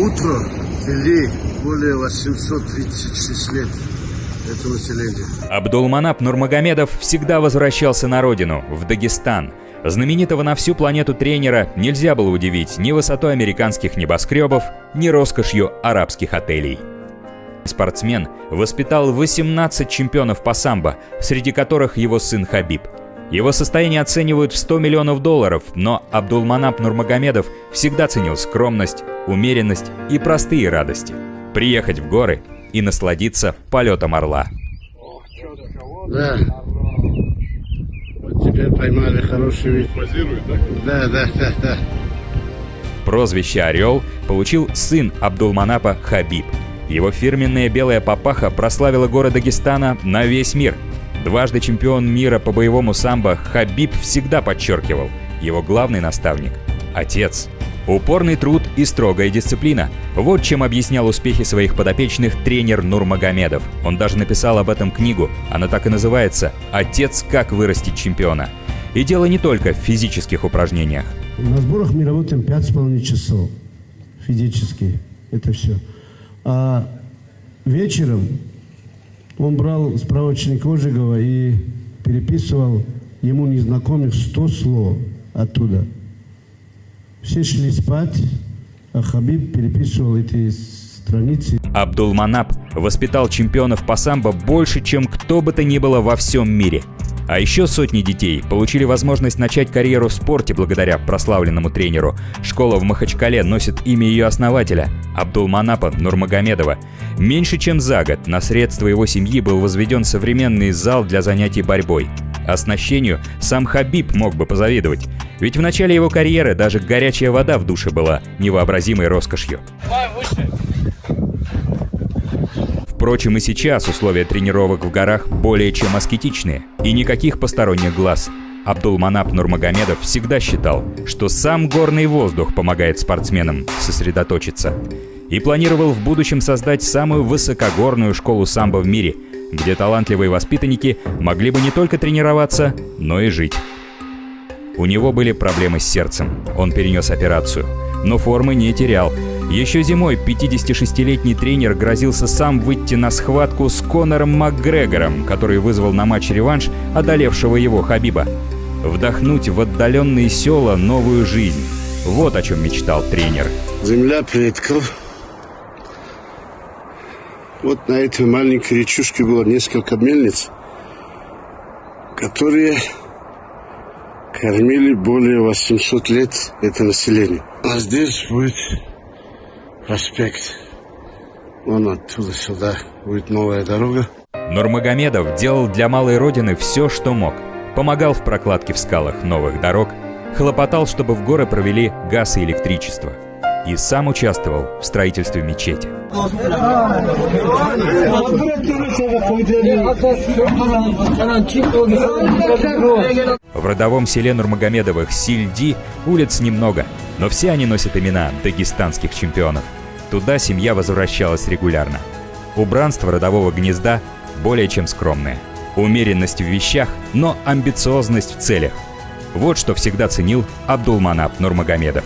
утро вели более 836 лет это население. Абдулманап Нурмагомедов всегда возвращался на родину, в Дагестан. Знаменитого на всю планету тренера нельзя было удивить ни высотой американских небоскребов, ни роскошью арабских отелей. Спортсмен воспитал 18 чемпионов по самбо, среди которых его сын Хабиб. Его состояние оценивают в $100 миллионов, но Абдулманап Нурмагомедов всегда ценил скромность, умеренность и простые радости. Приехать в горы и насладиться полетом орла. Да. Вот теперь поймали хороший вид. Позирует, да? Да. Прозвище «Орел» получил сын Абдулманапа Хабиб. Его фирменная белая папаха прославила горы Дагестана на весь мир. Дважды чемпион мира по боевому самбо Хабиб всегда подчеркивал: его главный наставник – отец. Упорный труд и строгая дисциплина – вот чем объяснял успехи своих подопечных тренер Нурмагомедов. Он даже написал об этом книгу, она так и называется «Отец, как вырастить чемпиона». И дело не только в физических упражнениях. На сборах мы работаем 5,5 часов физически, это все. А вечером он брал справочник Ожегова и переписывал ему незнакомых 100 слов оттуда. Все шли спать, а Хабиб переписывал эти страницы. Абдулманап воспитал чемпионов по самбо больше, чем кто бы то ни было во всем мире. А еще сотни детей получили возможность начать карьеру в спорте благодаря прославленному тренеру. Школа в Махачкале носит имя ее основателя – Абдулманапа Нурмагомедова. Меньше чем за год на средства его семьи был возведен современный зал для занятий борьбой. Оснащению сам Хабиб мог бы позавидовать, ведь в начале его карьеры даже горячая вода в душе была невообразимой роскошью. Впрочем, и сейчас условия тренировок в горах более чем аскетичные, и никаких посторонних глаз. Абдулманап Нурмагомедов всегда считал, что сам горный воздух помогает спортсменам сосредоточиться. И планировал в будущем создать самую высокогорную школу самбо в мире, где талантливые воспитанники могли бы не только тренироваться, но и жить. У него были проблемы с сердцем, он перенес операцию, но формы не терял. Еще зимой 56-летний тренер грозился сам выйти на схватку с Конором Макгрегором, который вызвал на матч-реванш одолевшего его Хабиба. Вдохнуть в отдаленные села новую жизнь. Вот о чем мечтал тренер. Земля предков. Вот на этой маленькой речушке было несколько мельниц, которые кормили более 800 лет это население. А здесь будет проспект. Вон оттуда сюда будет новая дорога. Нурмагомедов делал для малой родины все, что мог. Помогал в прокладке в скалах новых дорог, хлопотал, чтобы в горы провели газ и электричество. И сам участвовал в строительстве мечети. В родовом селе Нурмагомедовых Сильди улиц немного, но все они носят имена дагестанских чемпионов. Туда семья возвращалась регулярно. Убранство родового гнезда более чем скромное. Умеренность в вещах, но амбициозность в целях. Вот что всегда ценил Абдулманап Нурмагомедов.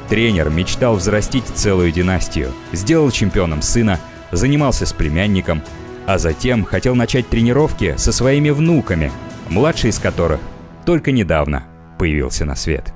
Тренер мечтал взрастить целую династию, сделал чемпионом сына, занимался с племянником, а затем хотел начать тренировки со своими внуками, младший из которых только недавно появился на свет.